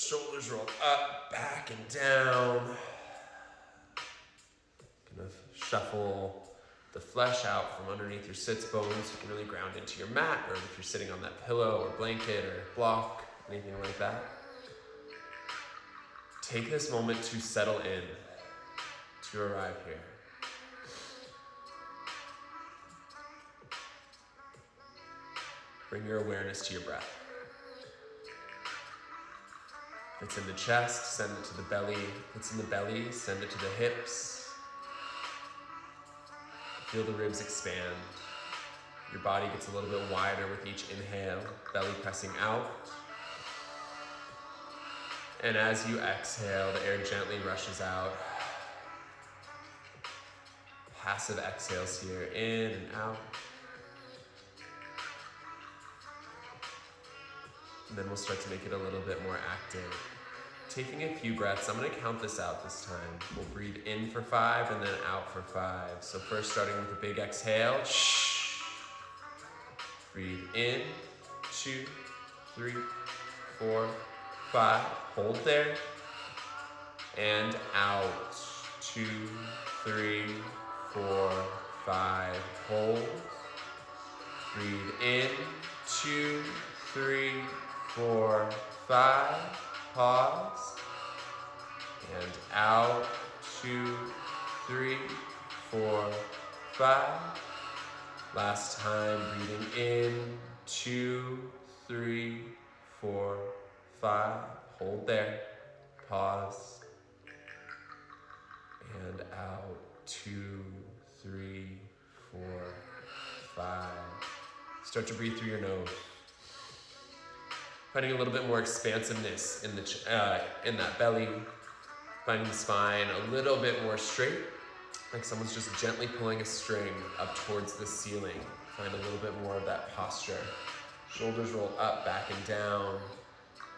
Shoulders roll up, back, and down. Kind of shuffle the flesh out from underneath your sits bones. You can really ground into your mat, or if you're sitting on that pillow or blanket or block, anything like that. Take this moment to settle in, to arrive here. Bring your awareness to your breath. If it's in the chest, send it to the belly. If it's in the belly, send it to the hips. Feel the ribs expand. Your body gets a little bit wider with each inhale, belly pressing out. And as you exhale, the air gently rushes out. Passive exhales here, in and out. And then we'll start to make it a little bit more active. Taking a few breaths, I'm gonna count this out this time. We'll breathe in for 5 and then out for 5. So first starting with a big exhale. Breathe in, 2, 3, 4, 5. Hold there. And out, 2, 3, 4, 5. Hold. Breathe in, 2, 3, 4, 5. Pause. And out, 2, 3, 4, 5. Last time, breathing in, 2, 3, 4, 5. Hold there. Pause. And out, 2, 3, 4, 5. Start to breathe through your nose. Finding a little bit more expansiveness in that belly. Finding the spine a little bit more straight, like someone's just gently pulling a string up towards the ceiling. Find a little bit more of that posture. Shoulders roll up, back, and down.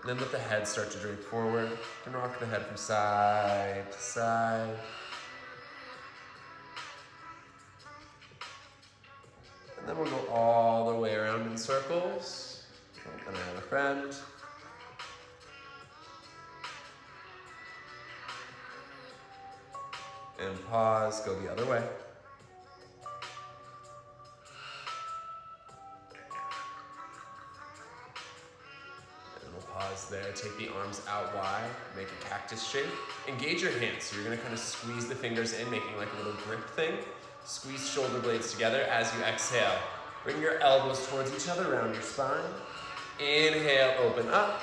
And then let the head start to drape forward. You can rock the head from side to side. And then we'll go all the way around in circles. And I have a friend. And pause, go the other way. And we'll pause there, take the arms out wide, make a cactus shape. Engage your hands, so you're gonna kind of squeeze the fingers in, making like a little grip thing. Squeeze shoulder blades together as you exhale. Bring your elbows towards each other, round your spine. Inhale, open up.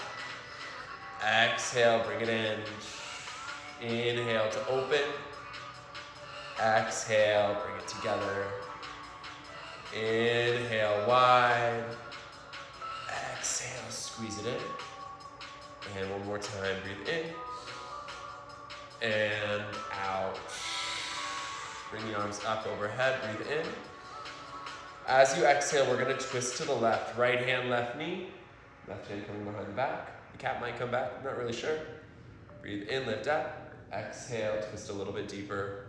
Exhale, bring it in. Inhale to open. Exhale, bring it together. Inhale, wide. Exhale, squeeze it in. And one more time, breathe in. And out. Bring the arms up overhead, breathe in. As you exhale, we're gonna twist to the left. Right hand, left knee. Left hand coming behind the back. The cat might come back, I'm not really sure. Breathe in, lift up. Exhale, twist a little bit deeper.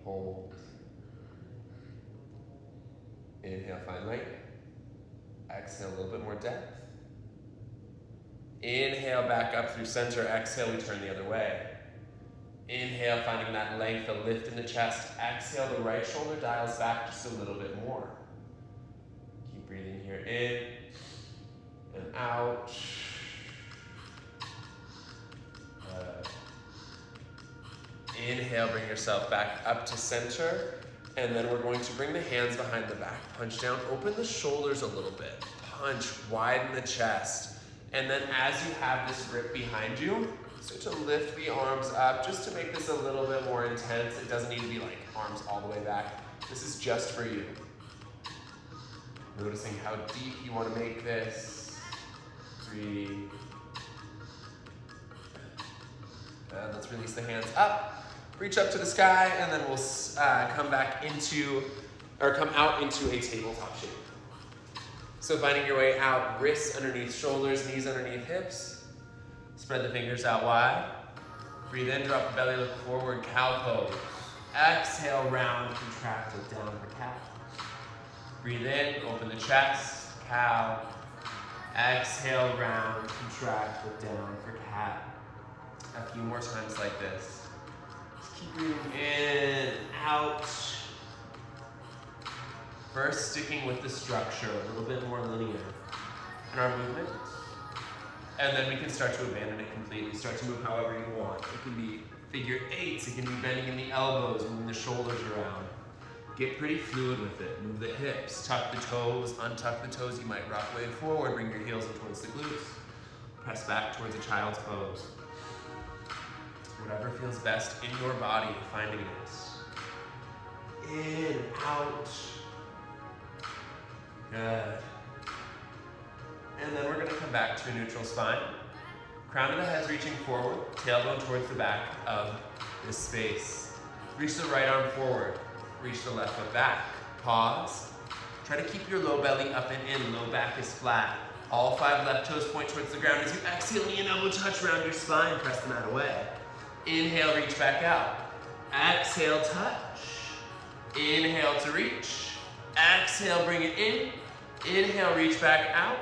Hold. Inhale, find length. Exhale, a little bit more depth. Inhale, back up through center. Exhale, we turn the other way. Inhale, finding that length, a lift in the chest. Exhale, the right shoulder dials back just a little bit more. Keep breathing here in and out. Inhale, bring yourself back up to center. And then we're going to bring the hands behind the back. Punch down, open the shoulders a little bit. Punch, widen the chest. And then as you have this grip behind you, start to lift the arms up just to make this a little bit more intense. It doesn't need to be like arms all the way back. This is just for you. Noticing how deep you want to make this. Breathe. And let's release the hands up. Reach up to the sky, and then we'll come out into a tabletop shape. So finding your way out, wrists underneath shoulders, knees underneath hips. Spread the fingers out wide. Breathe in, drop the belly, look forward, cow pose. Exhale, round, contracted, down for cat. Breathe in, open the chest, cow. Exhale, round, contract, look down for cat. A few more times like this. Just keep breathing in, out. First, sticking with the structure, a little bit more linear in our movement. And then we can start to abandon it completely. Start to move however you want. It can be figure eights, it can be bending in the elbows, moving the shoulders around. Get pretty fluid with it. Move the hips, tuck the toes, untuck the toes. You might rock way forward, bring your heels in towards the glutes. Press back towards a child's pose. Whatever feels best in your body, finding it. In, out. Good. And then we're gonna come back to a neutral spine. Crown of the head's reaching forward, tailbone towards the back of this space. Reach the right arm forward, reach the left foot back. Pause. Try to keep your low belly up and in, low back is flat. All 5 left toes point towards the ground. As you exhale, knee and elbow touch around your spine, press the mat away. Inhale, reach back out. Exhale, touch. Inhale to reach. Exhale, bring it in. Inhale, reach back out.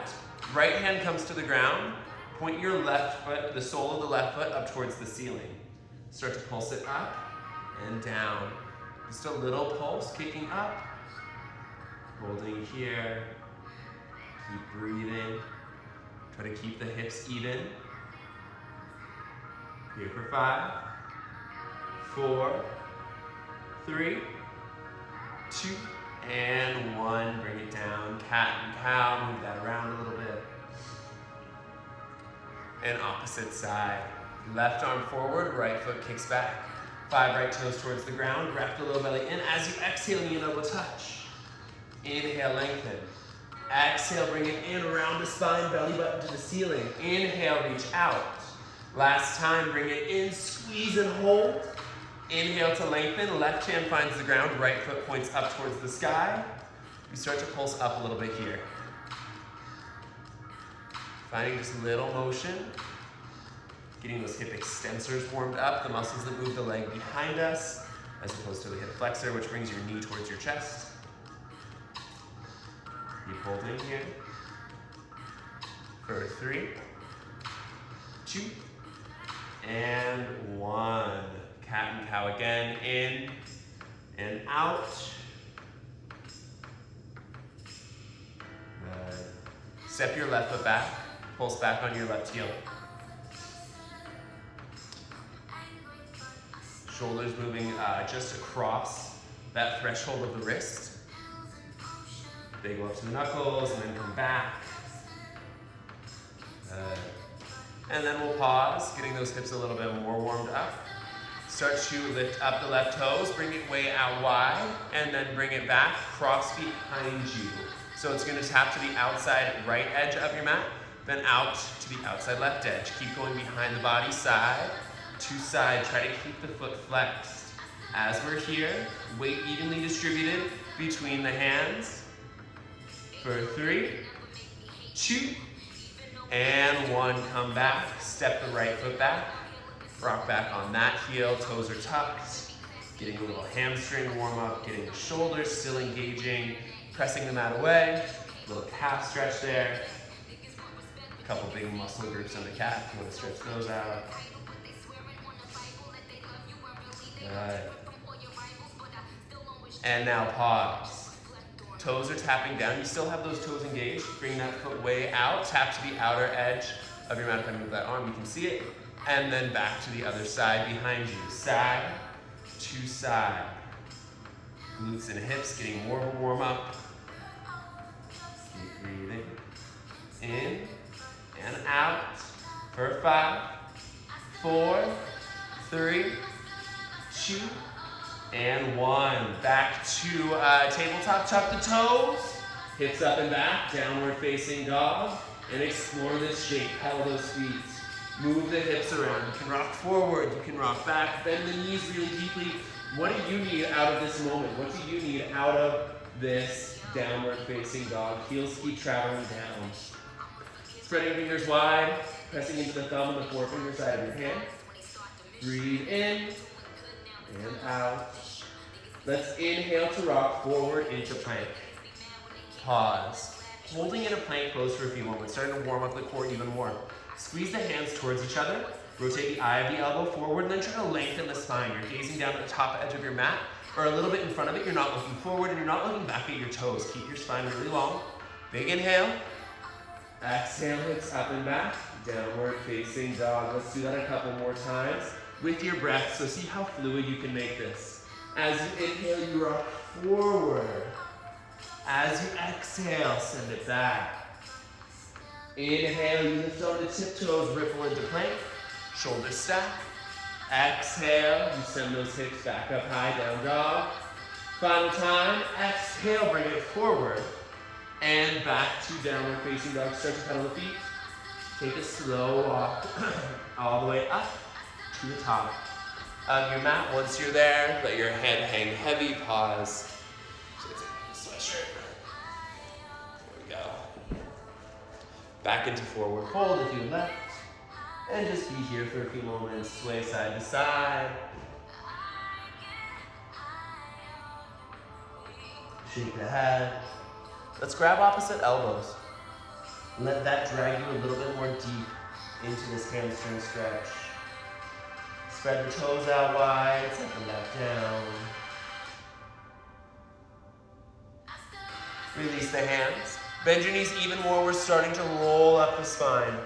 Right hand comes to the ground. Point your left foot, the sole of the left foot, up towards the ceiling. Start to pulse it up and down. Just a little pulse, kicking up. Holding here. Keep breathing. Try to keep the hips even. Here for 5, 4, 3, 2, and 1. Bring it down. Cat and cow. Move that around a little bit. And opposite side. Left arm forward, right foot kicks back. 5 right toes towards the ground. Wrap the low belly in. As you exhale, knee and elbow touch. Inhale, lengthen. Exhale, bring it in around the spine, belly button to the ceiling. Inhale, reach out. Last time, bring it in, squeeze and hold. Inhale to lengthen, left hand finds the ground, right foot points up towards the sky. You start to pulse up a little bit here. Finding just a little motion. Getting those hip extensors warmed up, the muscles that move the leg behind us, as opposed to the hip flexor, which brings your knee towards your chest. Keep holding here. For 3, 2, and 1. Cat and cow again, in and out. Good. Step your left foot back, pulse back on your left heel. Shoulders moving just across that threshold of the wrist. They go up to the knuckles and then come back. And then we'll pause, getting those hips a little bit more warmed up. Start to lift up the left toes, bring it way out wide, and then bring it back, cross behind you. So it's gonna tap to the outside right edge of your mat, then out to the outside left edge. Keep going behind the body, side to side. Try to keep the foot flexed. As we're here, weight evenly distributed between the hands. For 3, 2, and 1. Come back, step the right foot back. Rock back on that heel, toes are tucked. Getting a little hamstring warm up, getting the shoulders still engaging, pressing the mat away. A little calf stretch there. A couple big muscle groups on the calf, you want to stretch those out. Good. And now pause. Toes are tapping down. You still have those toes engaged. Bring that foot way out. Tap to the outer edge of your mat. If I move that arm, you can see it. And then back to the other side behind you. Side to side. Glutes and hips getting more of a warm up. Keep breathing. In and out. For 5, 4, 3, 2, and 1. Back to tabletop. Tuck the toes. Hips up and back. Downward facing dog. And explore this shape. Pedal those feet. Move the hips around. You can rock forward, you can rock back, bend the knees really deeply. What do you need out of this moment? What do you need out of this downward facing dog? Heels keep traveling down. Spreading fingers wide, pressing into the thumb and the forefinger side of your hand. Breathe in and out. Let's inhale to rock forward into plank. Pause. Holding in a plank pose for a few moments, starting to warm up the core even more. Squeeze the hands towards each other. Rotate the eye of the elbow forward, and then try to lengthen the spine. You're gazing down at the top edge of your mat, or a little bit in front of it. You're not looking forward, and you're not looking back at your toes. Keep your spine really long. Big inhale. Exhale, hips up and back. Downward facing dog. Let's do that a couple more times with your breath. So see how fluid you can make this. As you inhale, you rock forward. As you exhale, send it back. Inhale, you lift onto tiptoes, ripple into plank. Shoulders stack. Exhale, you send those hips back up high, down dog. Final time, exhale, bring it forward. And back to downward facing dog. Start to pedal the feet. Take a slow walk all the way up to the top of your mat. Once you're there, let your head hang heavy, pause. Sweatshirt. There we go. Back into forward fold if you left. And just be here for a few moments. Sway side to side. Shake the head. Let's grab opposite elbows. Let that drag you a little bit more deep into this hamstring stretch. Spread the toes out wide, set them back down. Release the hands. Bend your knees even more. We're starting to roll up the spine.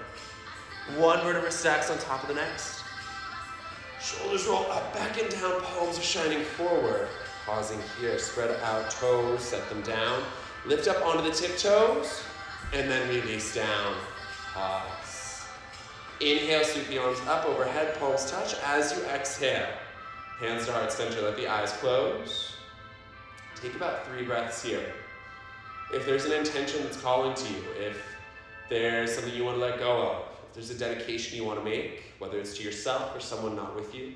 One vertebra stacks on top of the next. Shoulders roll up, back and down, palms are shining forward. Pausing here, spread out toes, set them down. Lift up onto the tiptoes, and then release down. Pause. Inhale, sweep the arms up overhead, palms touch. As you exhale, hands to heart center, let the eyes close. Take about 3 breaths here. If there's an intention that's calling to you, if there's something you want to let go of, if there's a dedication you want to make, whether it's to yourself or someone not with you,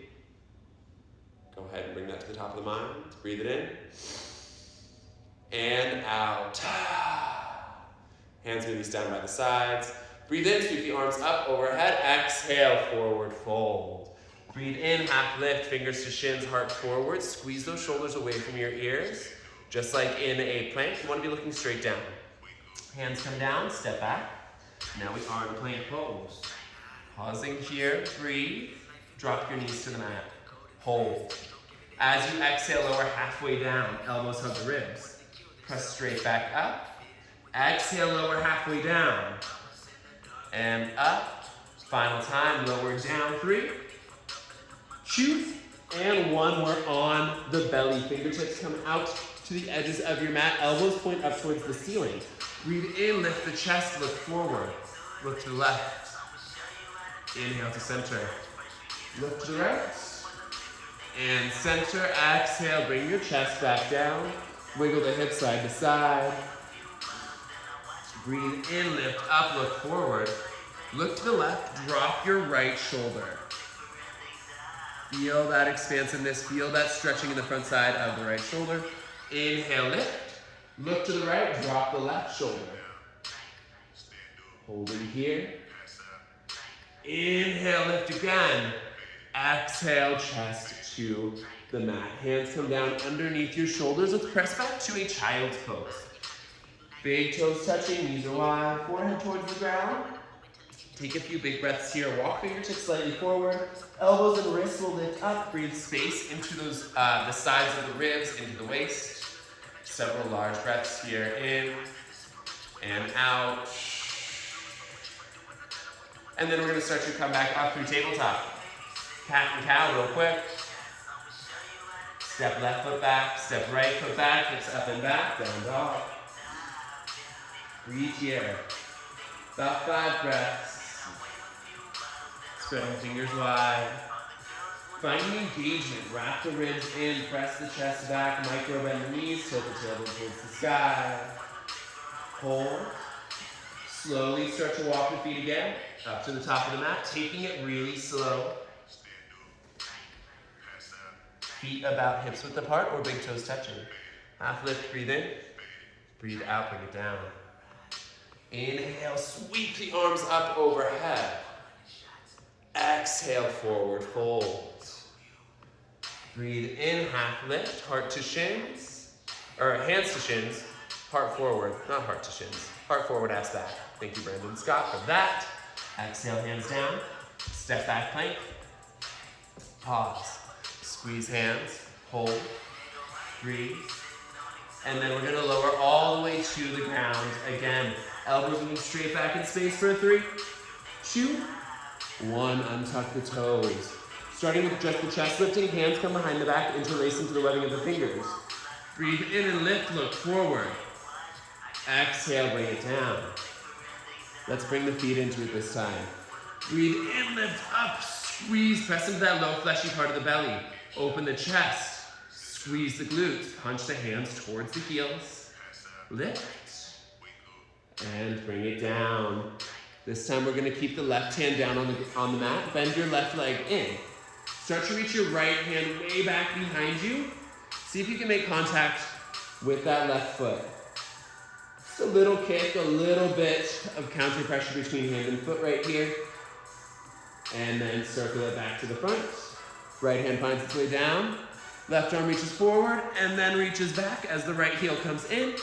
go ahead and bring that to the top of the mind. Breathe it in. And out. Hands release down by the sides. Breathe in, sweep the arms up overhead. Exhale, forward fold. Breathe in, half lift, fingers to shins, heart forward. Squeeze those shoulders away from your ears. Just like in a plank, you want to be looking straight down. Hands come down, step back. Now we are in plank pose. Pausing here, breathe. Drop your knees to the mat. Hold. As you exhale, lower halfway down. Elbows hug the ribs. Press straight back up. Exhale, lower halfway down. And up. Final time, lower down. 3. Choose. And 1, we're on the belly. Fingertips come out to the edges of your mat. Elbows point up towards the ceiling. Breathe in, lift the chest, look forward. Look to the left. Inhale to center. Look to the right. And center, exhale, bring your chest back down. Wiggle the hips side to side. Breathe in, lift up, look forward. Look to the left, drop your right shoulder. Feel that expansiveness, feel that stretching in the front side of the right shoulder. Inhale, lift. Look to the right, drop the left shoulder. Hold it here. Inhale, lift again. Exhale, chest to the mat. Hands come down underneath your shoulders. Let's press back to a child's pose. Big toes touching, knees are wide, forehead towards the ground. Take a few big breaths here. Walk fingertips slightly forward. Elbows and wrists will lift up. Breathe space into those the sides of the ribs, into the waist. Several large breaths here, in and out. And then we're going to start to come back up through tabletop. Cat and cow real quick. Step left foot back, step right foot back, hips up and back, down dog. Breathe here. About 5 breaths. Spreading fingers wide. Finding engagement. Wrap the ribs in, press the chest back, micro bend the knees, tilt the tailbone towards the sky. Hold. Slowly start to walk the feet again, up to the top of the mat, taking it really slow. Feet about hips width apart or big toes touching. Half lift, breathe in. Breathe out, bring it down. Inhale, sweep the arms up overhead. Exhale, forward fold. Breathe in, half lift, heart to shins, or hands to shins, Heart forward, not heart to shins. Heart forward, ass back. Thank you, Brandon Scott, for that. Exhale, hands down. Step back plank. Pause. Squeeze hands. Hold. Breathe. And then we're going to lower all the way to the ground. Again, elbows moving straight back in space for a 3, 2, 1. Untuck the toes. Starting with just the chest lifting, hands come behind the back, interlace into the webbing of the fingers. Breathe in and lift, look forward. Exhale, bring it down. Let's bring the feet into it this time. Breathe in, lift up, squeeze, press into that low fleshy part of the belly. Open the chest, squeeze the glutes, punch the hands towards the heels. Lift, and bring it down. This time we're gonna keep the left hand down on the mat, bend your left leg in. Start to reach your right hand way back behind you. See if you can make contact with that left foot. Just a little kick, a little bit of counter pressure between hand and foot right here. And then circle it back to the front. Right hand finds its way down. Left arm reaches forward and then reaches back as the right heel comes in.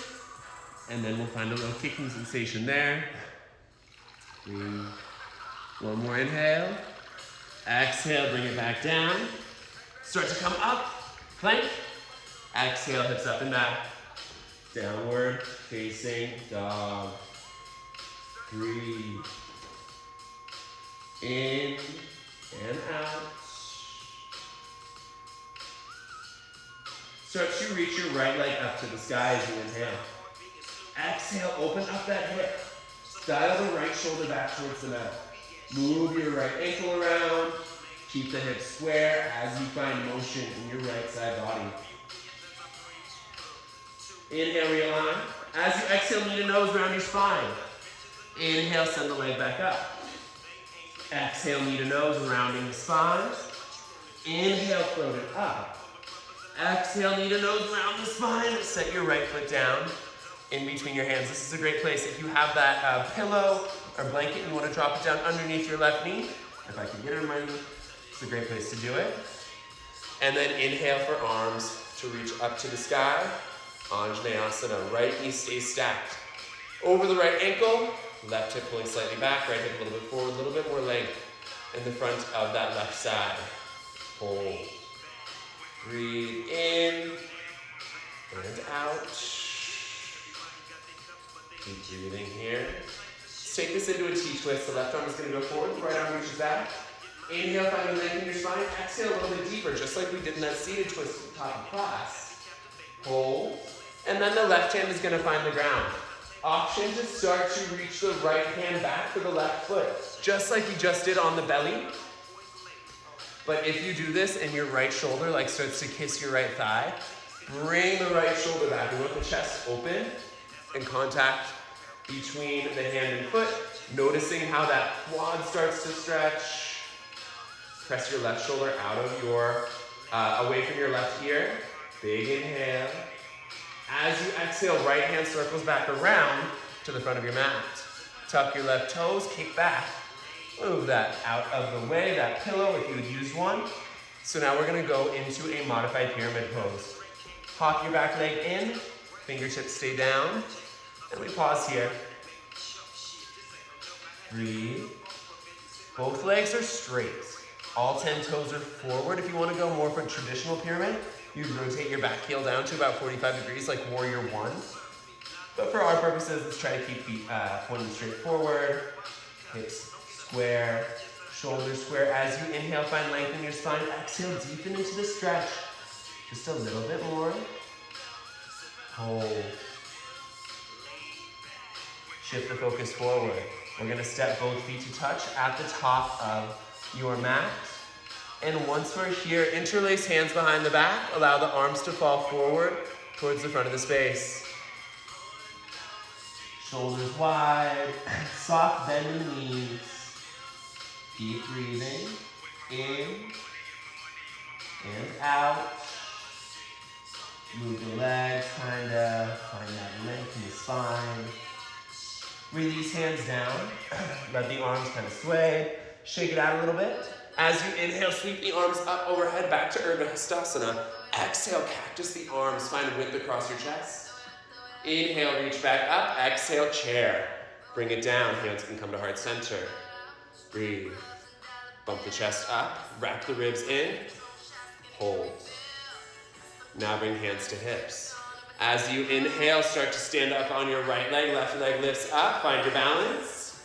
And then we'll find a little kicking sensation there. Breathe. One more inhale. Exhale, bring it back down. Start to come up, plank. Exhale, hips up and back. Downward facing dog. Breathe. In and out. Start to reach your right leg up to the sky as you inhale. Exhale, open up that hip. Dial the right shoulder back towards the mat. Move your right ankle around. Keep the hips square as you find motion in your right side body. Inhale, realign. As you exhale, knee to nose, round your spine. Inhale, send the leg back up. Exhale, knee to nose, rounding the spine. Inhale, float it up. Exhale, knee to nose, round the spine. Set your right foot down in between your hands. This is a great place. If you have that pillow or blanket and you want to drop it down underneath your left knee, if I can get it in my knee, it's a great place to do it. And then inhale for arms to reach up to the sky. Anjaneyasana, right knee stays stacked. Over the right ankle, left hip pulling slightly back, right hip a little bit forward, a little bit more length in the front of that left side. Hold. Breathe in and out. Keep breathing here. Let's take this into a T-twist. The left arm is going to go forward, the right arm reaches back. Inhale, find a length in your spine. Exhale a little bit deeper, just like we did in that seated twist at the top of class. Hold. And then the left hand is going to find the ground. Option to start to reach the right hand back for the left foot, just like you just did on the belly. But if you do this and your right shoulder like starts to kiss your right thigh, bring the right shoulder back. We want the chest open and contact between the hand and foot, noticing how that quad starts to stretch. Press your left shoulder out of your, away from your left ear. Big inhale. As you exhale, right hand circles back around to the front of your mat. Tuck your left toes, kick back. Move that out of the way, that pillow if you had used one. So now we're gonna go into a modified pyramid pose. Hop your back leg in, fingertips stay down, and we pause here. Breathe. Both legs are straight. All 10 toes are forward. If you wanna go more for a traditional pyramid, you'd rotate your back heel down to about 45 degrees like warrior one. But for our purposes, let's try to keep feet pointing straight forward, hips square, shoulders square. As you inhale, find length in your spine. Exhale, deepen into the stretch. Just a little bit more. Hold. Shift the focus forward. We're gonna step both feet to touch at the top of your mat. And once we're here, interlace hands behind the back. Allow the arms to fall forward towards the front of the space. Shoulders wide, soft bend in the knees. Keep breathing, in and out. Move the legs, kinda find that length in the spine. Release hands down, let the arms kind of sway. Shake it out a little bit. As you inhale, sweep the arms up overhead, back to Urdhva Hastasana. Exhale, cactus the arms, find width across your chest. Inhale, reach back up. Exhale, chair. Bring it down. Hands can come to heart center. Breathe. Bump the chest up. Wrap the ribs in. Hold. Now bring hands to hips. As you inhale, start to stand up on your right leg. Left leg lifts up. Find your balance.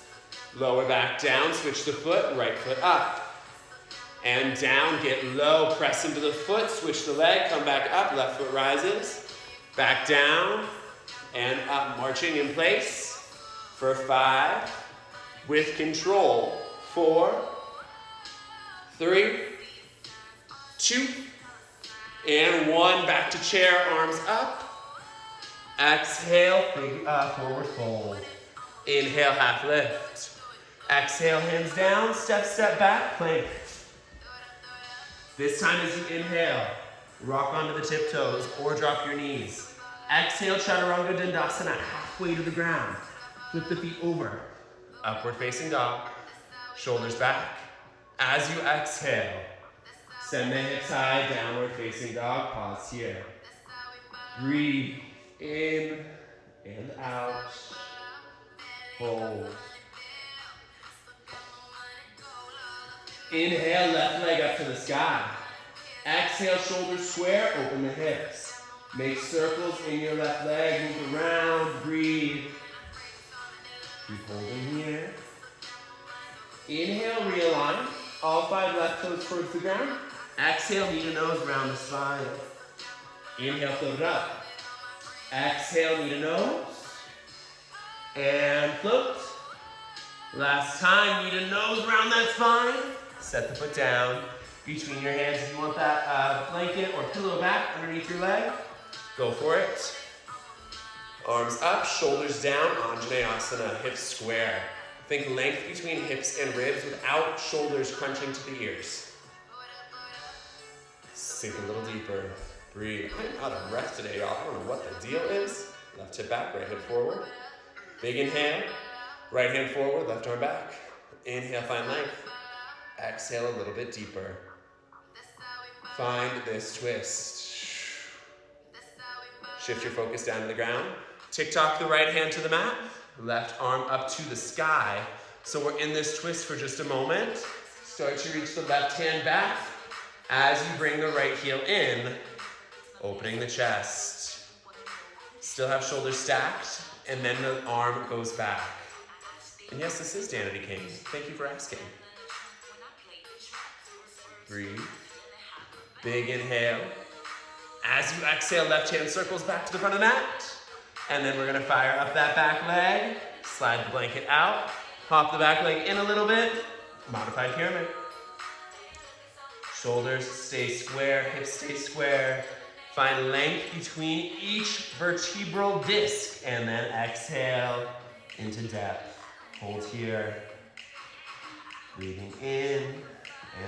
Lower back down. Switch the foot. Right foot up. And down. Get low. Press into the foot. Switch the leg. Come back up. Left foot rises. Back down. And up. Marching in place for 5. With control. 4, 3, 2, and 1. Back to chair, arms up. Exhale, forward fold. Inhale, half lift. Exhale, hands down, step back, plank. This time as you inhale, rock onto the tiptoes or drop your knees. Exhale, chaturanga dandasana, halfway to the ground. Flip the feet over. Upward facing dog. Shoulders back. As you exhale, send the hips high, downward facing dog. Pause here. Breathe in and out. Hold. Inhale, left leg up to the sky. Exhale, shoulders square, open the hips. Make circles in your left leg, move around, breathe. Keep holding here. Inhale, realign. All 5 left toes towards the ground. Exhale, knee to nose, round the spine. Inhale, float it up. Exhale, knee to nose. And float. Last time, knee to nose, round that spine. Set the foot down between your hands if you want that blanket or pillow back underneath your leg. Go for it. Arms up, shoulders down, Anjaneyasana, hips square. Think length between hips and ribs without shoulders crunching to the ears. Sink a little deeper. Breathe. I'm out of breath today, y'all. I don't know what the deal is. Left hip back, right hip forward. Big inhale. Right hand forward, left arm back. Inhale, find length. Exhale a little bit deeper. Find this twist. Shift your focus down to the ground. Tick-tock the right hand to the mat. Left arm up to the sky. So we're in this twist for just a moment. Start to reach the left hand back as you bring the right heel in, opening the chest. Still have shoulders stacked, and then the arm goes back. And yes, this is Danity King. Thank you for asking. Breathe. Big inhale. As you exhale, left hand circles back to the front of the mat. And then we're gonna fire up that back leg, slide the blanket out, hop the back leg in a little bit, modified pyramid. Shoulders stay square, hips stay square. Find length between each vertebral disc, and then exhale into depth. Hold here. Breathing in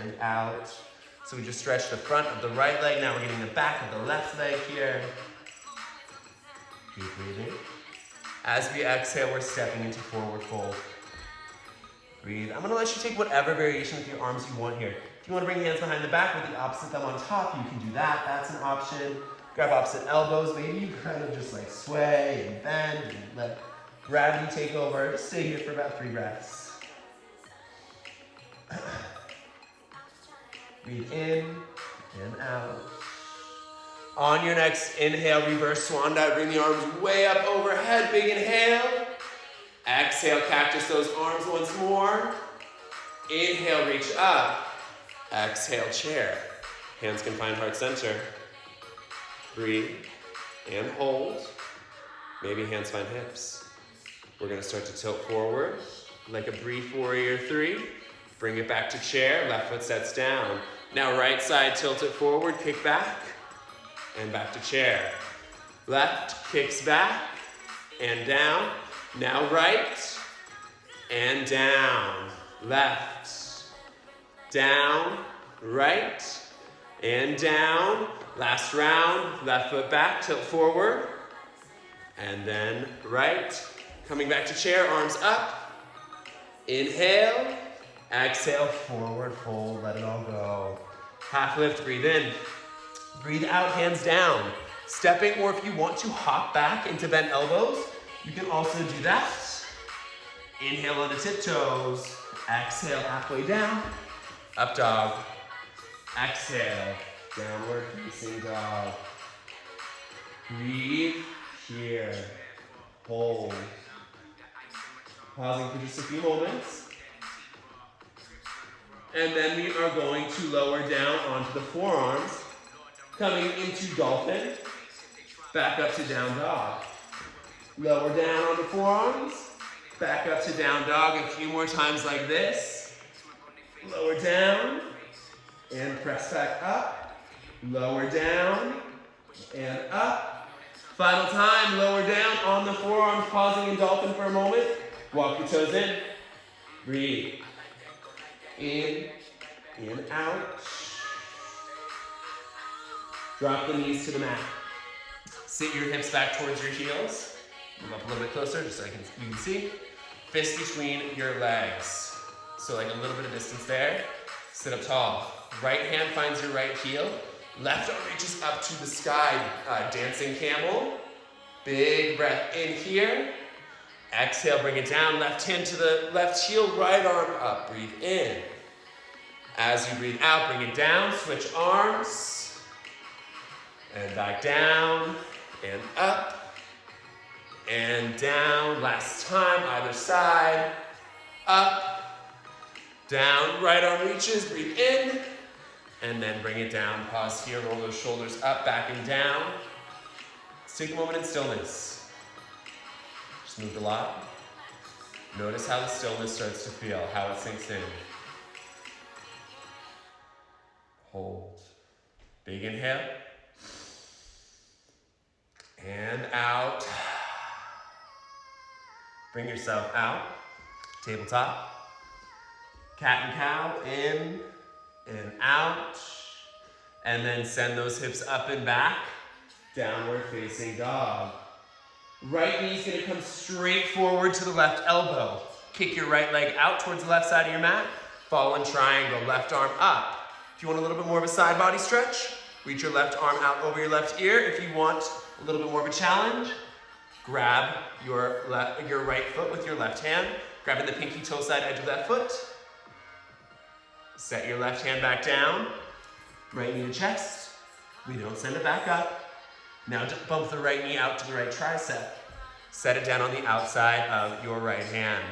and out. So we just stretched the front of the right leg, now we're getting the back of the left leg here. Keep breathing. As we exhale, we're stepping into forward fold. Breathe. I'm gonna let you take whatever variation with your arms you want here. If you wanna bring hands behind the back with the opposite thumb on top, you can do that. That's an option. Grab opposite elbows. Maybe you kind of just like sway and bend and let gravity take over. Just stay here for about 3 breaths. Breathe in and out. On your next inhale, reverse swan dive. Bring the arms way up overhead. Big inhale. Exhale, cactus those arms once more. Inhale, reach up. Exhale, chair. Hands can find heart center. Breathe and hold. Maybe hands find hips. We're gonna start to tilt forward like a brief warrior 3. Bring it back to chair. Left foot sets down. Now right side, tilt it forward, kick back. And back to chair. Left kicks back and down. Now right and down. Left, down, right, and down. Last round, left foot back, tilt forward. And then right. Coming back to chair, arms up. Inhale, exhale, forward fold, let it all go. Half lift, breathe in. Breathe out, hands down. Stepping, or if you want to hop back into bent elbows, you can also do that. Inhale onto tiptoes. Exhale halfway down. Up dog. Exhale. Downward facing dog. Breathe here. Hold. Pausing for just a few moments. And then we are going to lower down onto the forearms. Coming into dolphin. Back up to down dog. Lower down on the forearms. Back up to down dog a few more times like this. Lower down. And press back up. Lower down. And up. Final time, lower down on the forearms. Pausing in dolphin for a moment. Walk your toes in. Breathe. In, out. Drop the knees to the mat. Sit your hips back towards your heels. Move up a little bit closer just so you can see. Fist between your legs. So like a little bit of distance there. Sit up tall. Right hand finds your right heel. Left arm reaches up to the sky. Dancing camel. Big breath in here. Exhale, bring it down. Left hand to the left heel, right arm up. Breathe in. As you breathe out, bring it down. Switch arms. And back down. And up. And down. Last time, either side. Up. Down. Right arm reaches. Breathe in. And then bring it down. Pause here. Roll those shoulders up, back and down. Let's take a moment in stillness. Moved a lot. Notice how the stillness starts to feel, how it sinks in. Hold. Big inhale. And out. Bring yourself out. Tabletop. Cat and cow. In and out. And then send those hips up and back. Downward facing dog. Right knee's gonna come straight forward to the left elbow. Kick your right leg out towards the left side of your mat. Fallen triangle, left arm up. If you want a little bit more of a side body stretch, reach your left arm out over your left ear. If you want a little bit more of a challenge, grab your right foot with your left hand, grabbing the pinky toe side edge of that foot. Set your left hand back down, right knee to chest. We don't send it back up. Now bump the right knee out to the right tricep. Set it down on the outside of your right hand.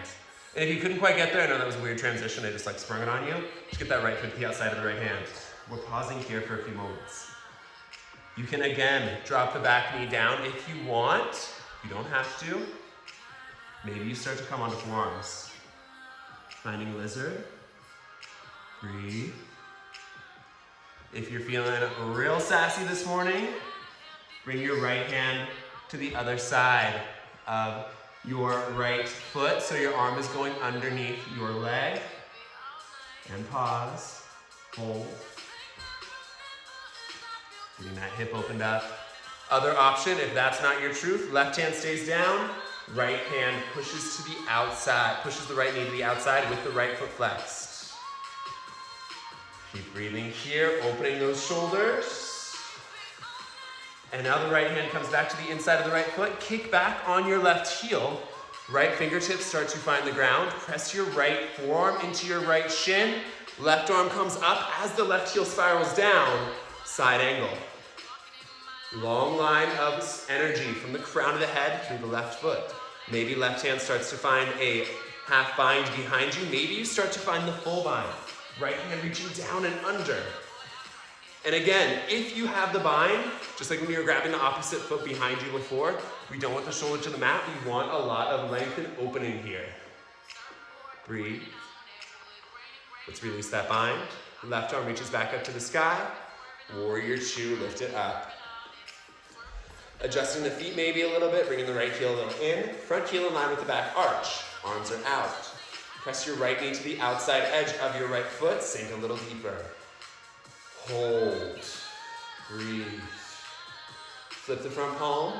And if you couldn't quite get there, I know that was a weird transition, I just like sprung it on you. Just get that right foot to the outside of the right hand. We're pausing here for a few moments. You can again drop the back knee down if you want. You don't have to. Maybe you start to come onto forearms. Finding lizard. Breathe. If you're feeling real sassy this morning, bring your right hand to the other side of your right foot, so your arm is going underneath your leg. And pause, hold. Getting that hip opened up. Other option, if that's not your truth, left hand stays down, right hand pushes to the outside, pushes the right knee to the outside with the right foot flexed. Keep breathing here, opening those shoulders. And now the right hand comes back to the inside of the right foot. Kick back on your left heel. Right fingertips start to find the ground. Press your right forearm into your right shin. Left arm comes up as the left heel spirals down. Side angle. Long line of energy from the crown of the head through the left foot. Maybe left hand starts to find a half bind behind you. Maybe you start to find the full bind. Right hand reaching down and under. And again, if you have the bind, just like when you were grabbing the opposite foot behind you before, we don't want the shoulder to the mat. We want a lot of length and opening here. Breathe. Let's release that bind. Left arm reaches back up to the sky. Warrior two, lift it up. Adjusting the feet maybe a little bit, bringing the right heel a little in. Front heel in line with the back arch. Arms are out. Press your right knee to the outside edge of your right foot. Sink a little deeper. Hold. Breathe. Flip the front palm.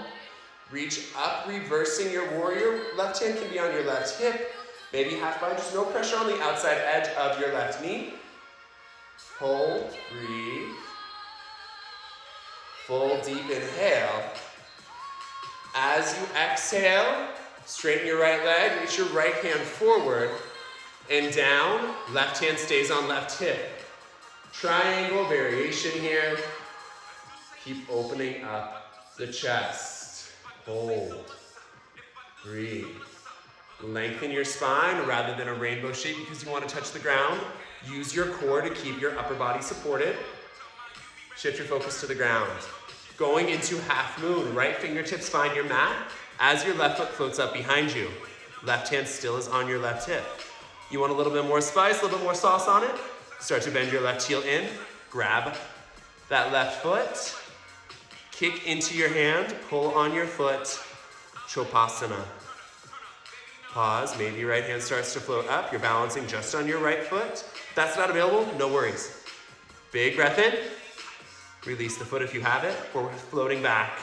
Reach up, reversing your warrior. Left hand can be on your left hip. Maybe half bind, just no pressure on the outside edge of your left knee. Hold. Breathe. Full deep inhale. As you exhale, straighten your right leg, reach your right hand forward and down. Left hand stays on left hip. Triangle variation here. Keep opening up the chest. Hold. Breathe. Lengthen your spine rather than a rainbow shape because you want to touch the ground. Use your core to keep your upper body supported. Shift your focus to the ground. Going into half moon, right fingertips find your mat as your left foot floats up behind you. Left hand still is on your left hip. You want a little bit more spice, a little bit more sauce on it? Start to bend your left heel in, grab that left foot, kick into your hand, pull on your foot, Chopasana. Pause, maybe your right hand starts to float up. You're balancing just on your right foot. If that's not available, no worries. Big breath in. Release the foot if you have it. We're floating back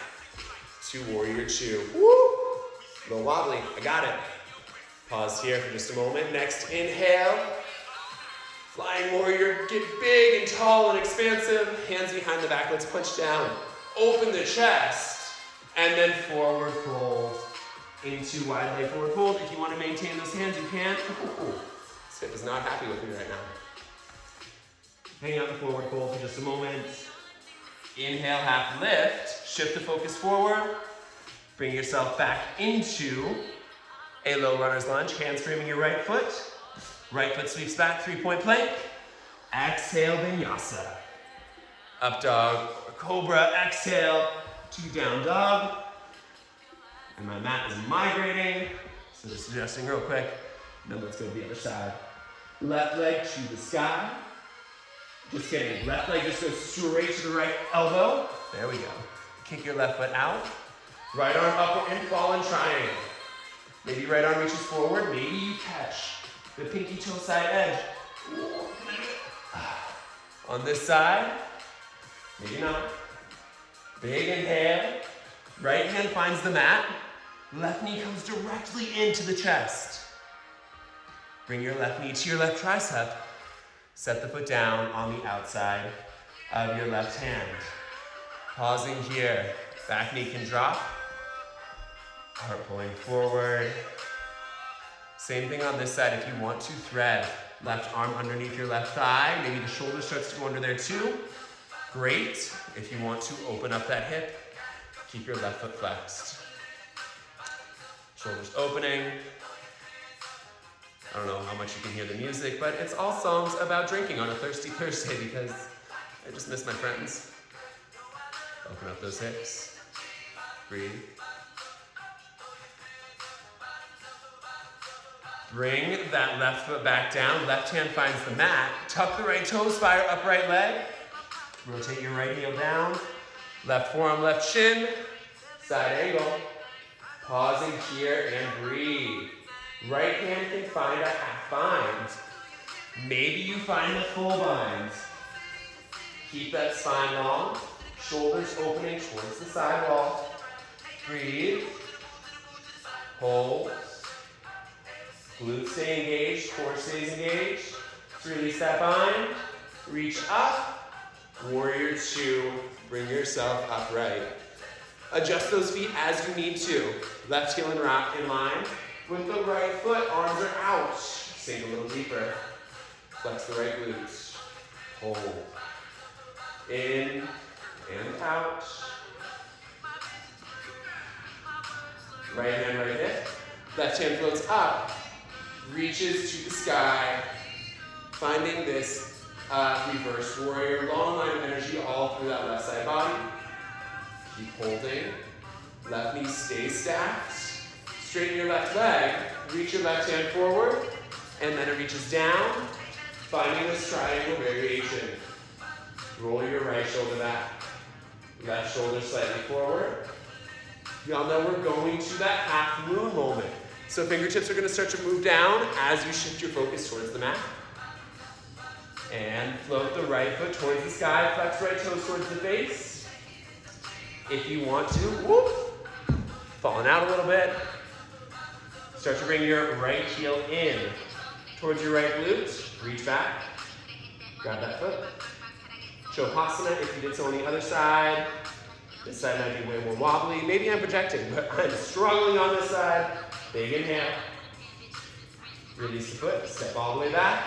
to Warrior Two. Woo! A little wobbly, I got it. Pause here for just a moment. Next inhale. Flying Warrior, get big and tall and expansive. Hands behind the back, let's punch down. Open the chest, and then forward fold into wide leg forward fold. If you want to maintain those hands, you can. Ooh, this hip is not happy with me right now. Hang out the forward fold for just a moment. Inhale, half lift. Shift the focus forward. Bring yourself back into a low runner's lunge. Hands framing your right foot. Right foot sweeps back, 3-point plank. Exhale, vinyasa. Up dog, cobra, exhale, 2 down dog. And my mat is migrating, so just adjusting real quick. Then let's go to the other side. Left leg to the sky. Just kidding, left leg just goes straight to the right elbow. There we go. Kick your left foot out. Right arm up and fall in triangle. Maybe right arm reaches forward, maybe you catch the pinky toe side edge. On this side, maybe not. Big inhale. Right hand finds the mat. Left knee comes directly into the chest. Bring your left knee to your left tricep. Set the foot down on the outside of your left hand. Pausing here. Back knee can drop. Heart pulling forward. Same thing on this side. If you want to thread left arm underneath your left thigh, maybe the shoulder starts to go under there too. Great. If you want to open up that hip, keep your left foot flexed. Shoulders opening. I don't know how much you can hear the music, but it's all songs about drinking on a thirsty Thursday because I just miss my friends. Open up those hips. Breathe. Bring that left foot back down. Left hand finds the mat. Tuck the right toes, fire up right leg. Rotate your right heel down. Left forearm, left shin. Side angle. Pausing here and breathe. Right hand can find a half bind. Maybe you find the full bind. Keep that spine long. Shoulders opening towards the side wall. Breathe. Hold. Glutes stay engaged, core stays engaged. Release that bind. Reach up. Warrior Two. Bring yourself upright. Adjust those feet as you need to. Left heel in line. With the right foot, arms are out. Sink a little deeper. Flex the right glutes. Hold. In and out. Right hand, right hip. Left hand floats up. Reaches to the sky. Finding this reverse warrior. Long line of energy all through that left side body. Keep holding. Left knee stays stacked. Straighten your left leg. Reach your left hand forward. And then it reaches down. Finding this triangle variation. Roll your right shoulder back. Left shoulder slightly forward. Y'all know we're going to that half moon moment. So fingertips are going to start to move down as you shift your focus towards the mat. And float the right foot towards the sky. Flex right toes towards the face. If you want to, whoop, falling out a little bit. Start to bring your right heel in towards your right glute. Reach back. Grab that foot. Chopasana if you did so on the other side. This side might be way more wobbly. Maybe I'm projecting, but I'm struggling on this side. Big inhale. Release the foot, step all the way back.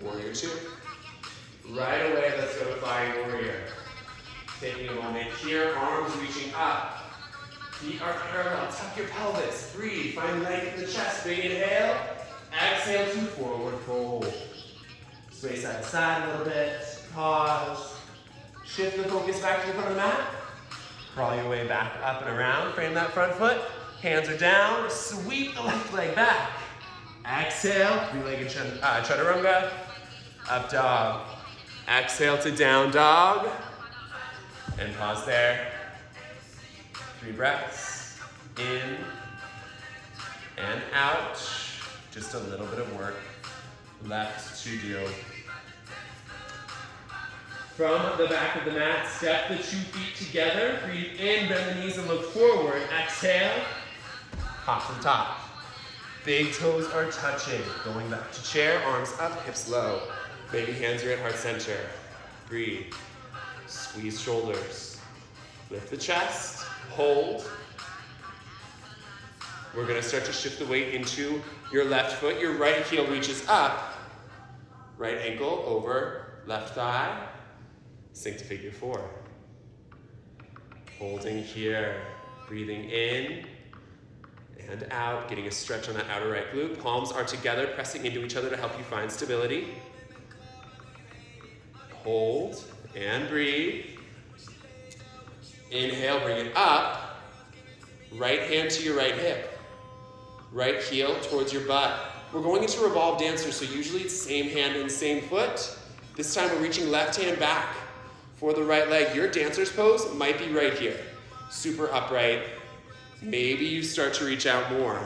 Warrior two. Right away, let's go to flying warrior. Taking a moment here, arms reaching up. Feet are parallel, tuck your pelvis. Breathe, find length in the chest. Big inhale. Exhale to forward fold. Sway side to side a little bit. Pause. Shift the focus back to the front of the mat. Crawl your way back up and around. Frame that front foot. Hands are down. Sweep the left leg back. Exhale. Three-legged chaturanga. Up dog. Exhale to down dog. And pause there. 3 breaths. In and out. Just a little bit of work left to do. From the back of the mat, step the 2 feet together. Breathe in, bend the knees and look forward. Exhale. Hop to the top. Big toes are touching. Going back to chair, arms up, hips low. Maybe hands are at heart center. Breathe. Squeeze shoulders. Lift the chest. Hold. We're gonna start to shift the weight into your left foot. Your right heel reaches up. Right ankle over left thigh. Sink to figure 4. Holding here. Breathing in and out. Getting a stretch on that outer right glute. Palms are together, pressing into each other to help you find stability. Hold and breathe. Inhale, bring it up. Right hand to your right hip. Right heel towards your butt. We're going into Revolved Dancers, so usually it's same hand and same foot. This time we're reaching left hand back for the right leg. Your dancer's pose might be right here. Super upright. Maybe you start to reach out more.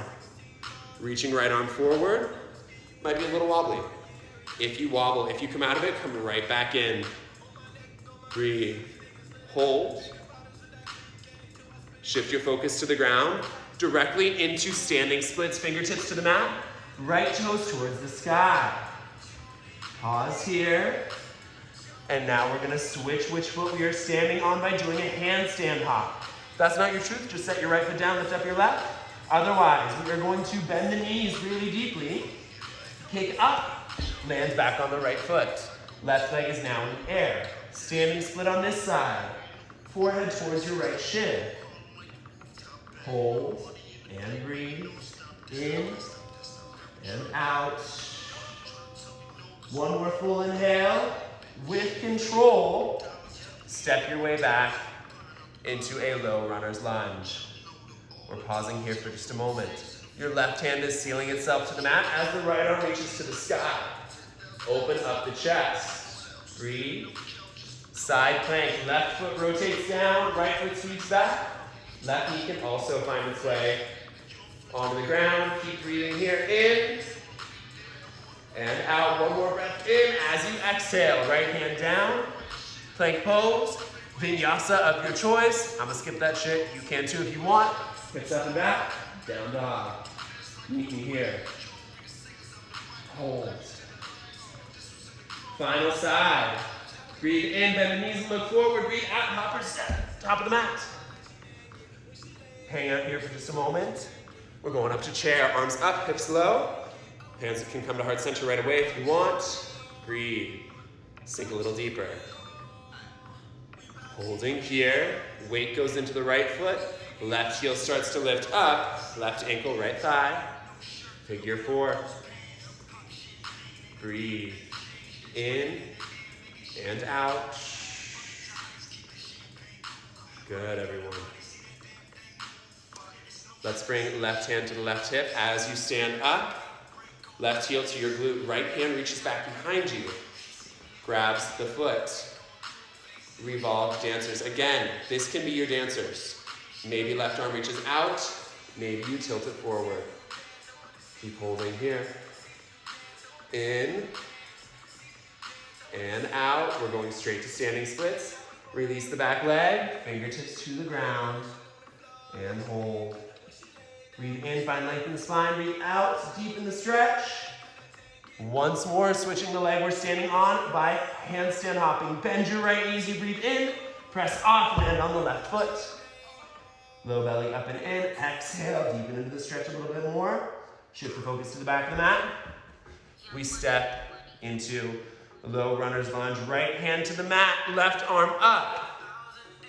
Reaching right arm forward. Might be a little wobbly. If you wobble, if you come out of it, come right back in. Breathe. Hold. Shift your focus to the ground. Directly into standing splits, fingertips to the mat. Right toes towards the sky. Pause here. And now we're gonna switch which foot we are standing on by doing a handstand hop. If that's not your truth, just set your right foot down, lift up your left. Otherwise, we are going to bend the knees really deeply. Kick up, land back on the right foot. Left leg is now in the air. Standing split on this side. Forehead towards your right shin. Hold and breathe. In and out. One more full inhale. With control, step your way back into a low runner's lunge. We're pausing here for just a moment. Your left hand is sealing itself to the mat as the right arm reaches to the sky. Open up the chest. Breathe. Side plank. Left foot rotates down. Right foot sweeps back. Left knee can also find its way onto the ground. Keep breathing here. In and out. One more breath in as you exhale. Right hand down. Plank pose. Vinyasa of your choice. I'm gonna skip that shit. You can too if you want. Hips up and back. Down dog. Meet me here. Hold. Final side. Breathe in, bend the knees and look forward. Breathe out, hopper step. Top of the mat. Hang out here for just a moment. We're going up to chair. Arms up, hips low. Hands can come to heart center right away if you want. Breathe. Sink a little deeper. Holding here. Weight goes into the right foot. Left heel starts to lift up. Left ankle, right thigh. Figure 4. Breathe. In and out. Good, everyone. Let's bring left hand to the left hip as you stand up. Left heel to your glute. Right hand reaches back behind you. Grabs the foot. Revolved Dancers. Again, this can be your dancers. Maybe left arm reaches out. Maybe you tilt it forward. Keep holding here. In and out. We're going straight to standing splits. Release the back leg. Fingertips to the ground. And hold. Breathe in, find length in the spine. Breathe out, deepen the stretch. Once more, switching the leg we're standing on by handstand hopping. Bend your right knee as you breathe in. Press off, land on the left foot. Low belly up and in. Exhale, deepen into the stretch a little bit more. Shift the focus to the back of the mat. We step into a low runner's lunge. Right hand to the mat, left arm up.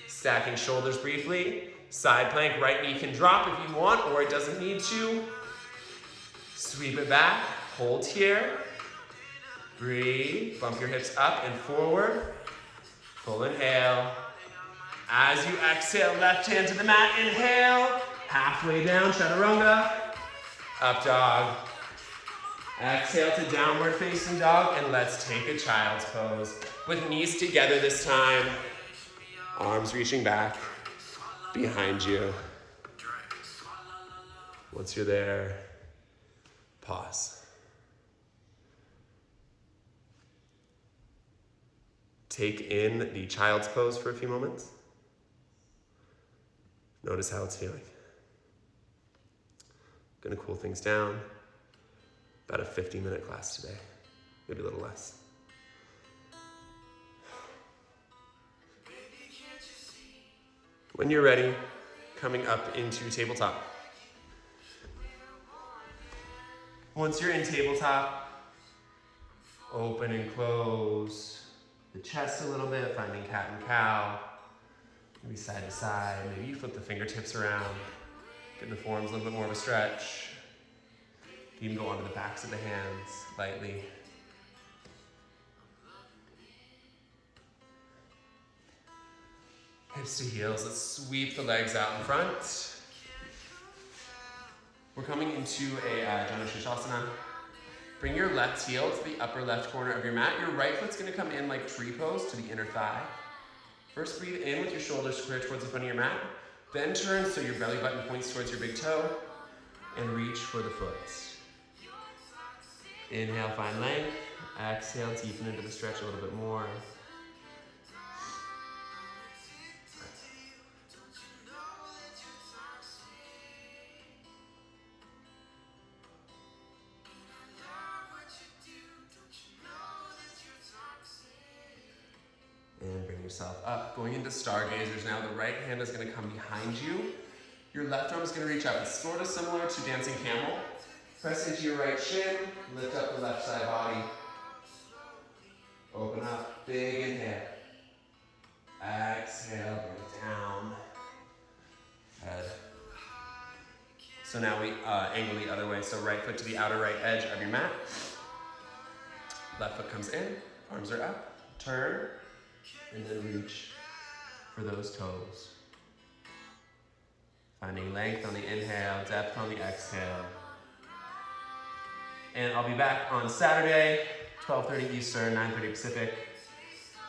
Stacking shoulders briefly. Side plank, right knee can drop if you want, or it doesn't need to. Sweep it back, hold here. Breathe, bump your hips up and forward. Full inhale. As you exhale, left hand to the mat, inhale. Halfway down, chaturanga. Up dog. Exhale to downward facing dog, and let's take a child's pose. With knees together this time. Arms reaching back behind you. Once you're there, pause. Take in the child's pose for a few moments. Notice how it's feeling. Gonna cool things down. About a 50-minute class today, maybe a little less. When you're ready, coming up into tabletop. Once you're in tabletop, open and close the chest a little bit, finding cat and cow. Maybe side to side. Maybe you flip the fingertips around. Get the forearms a little bit more of a stretch. You can go onto the backs of the hands lightly. Hips to heels. Let's sweep the legs out in front. We're coming into a Janu Shirshasana. Bring your left heel to the upper left corner of your mat. Your right foot's gonna come in like tree pose to the inner thigh. First, breathe in with your shoulders square towards the front of your mat. Then turn so your belly button points towards your big toe. And reach for the foot. Inhale, find length. Exhale, deepen into the stretch a little bit more. And bring yourself up. Going into stargazers now. The right hand is going to come behind you. Your left arm is going to reach up. It's sort of similar to dancing camel. Press into your right shin. Lift up the left side body. Open up. Big inhale. Exhale. Bring it down. Head. So now we angle the other way. So right foot to the outer right edge of your mat. Left foot comes in. Arms are up. Turn. And then reach for those toes. Finding length on the inhale, depth on the exhale. And I'll be back on Saturday, 12:30 Eastern, 9:30 Pacific,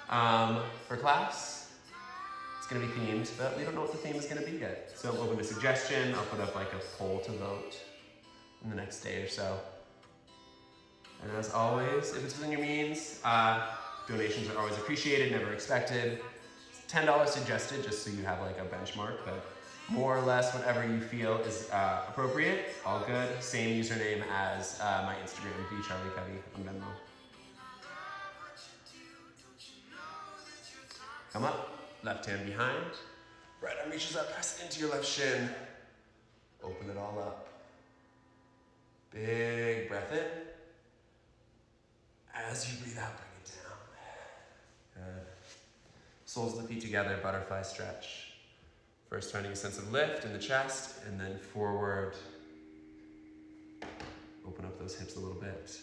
for class. It's gonna be themed, but we don't know what the theme is gonna be yet. So I'm open to suggestion. I'll put up like a poll to vote in the next day or so. And as always, if it's within your means, donations are always appreciated, never expected. $10 suggested, just so you have like a benchmark, but more or less whatever you feel is appropriate, all good. Same username as my Instagram, @VCharlieCovey on Venmo. Come up, left hand behind, right arm reaches up, press into your left shin. Open it all up. Big breath in. As you breathe out, bring it down. Good. Soles of the feet together, butterfly stretch. First finding a sense of lift in the chest, and then forward. Open up those hips a little bit.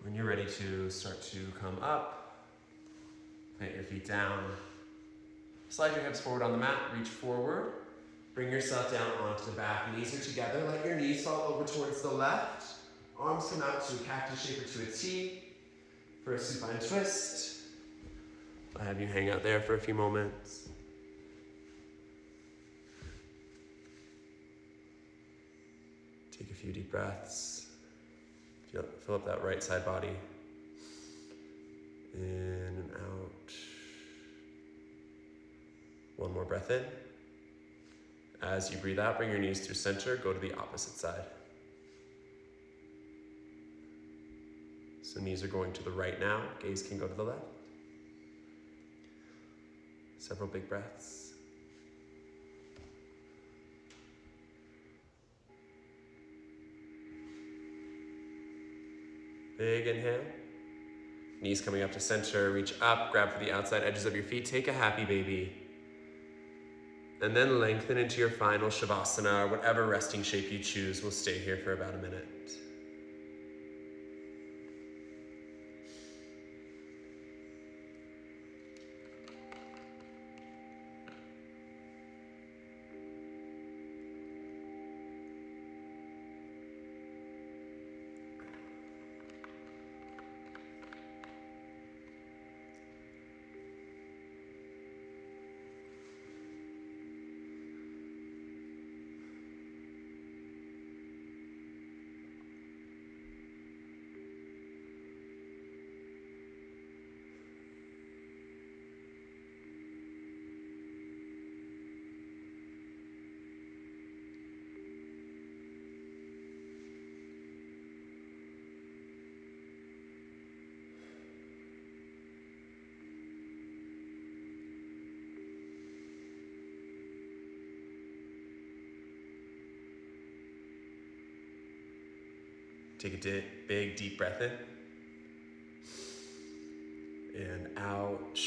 When you're ready to start to come up, plant your feet down. Slide your hips forward on the mat, reach forward. Bring yourself down onto the back. Knees are together. Let your knees fall over towards the left. Arms come out to a cactus shape or to a T for a supine twist. I'll have you hang out there for a few moments. Take a few deep breaths. Fill up that right side body. In and out. more breath in. As you breathe out, bring your knees through center, go to the opposite side. So knees are going to the right now, gaze can go to the left. Several big breaths. Big inhale. Knees coming up to center, reach up, grab for the outside edges of your feet, take a happy baby. And then lengthen into your final Shavasana, or whatever resting shape you choose. We'll stay here for about a minute. Take a big, deep breath in. And out.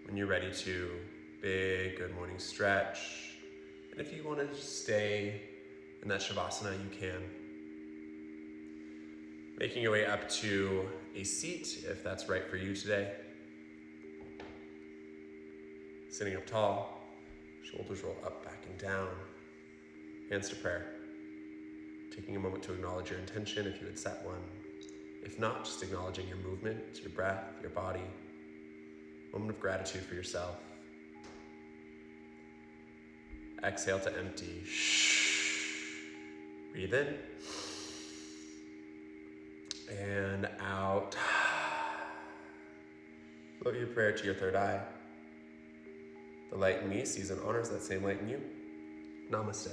When you're ready to, big good morning stretch. And if you want to just stay in that Shavasana, you can. Making your way up to a seat, if that's right for you today. Sitting up tall, shoulders roll up, back and down. Hands to prayer. Taking a moment to acknowledge your intention if you had set one. If not, just acknowledging your movement, your breath, your body. Moment of gratitude for yourself. Exhale to empty. Breathe in. And out. Float your prayer to your third eye. The light in me sees and honors that same light in you. Namaste.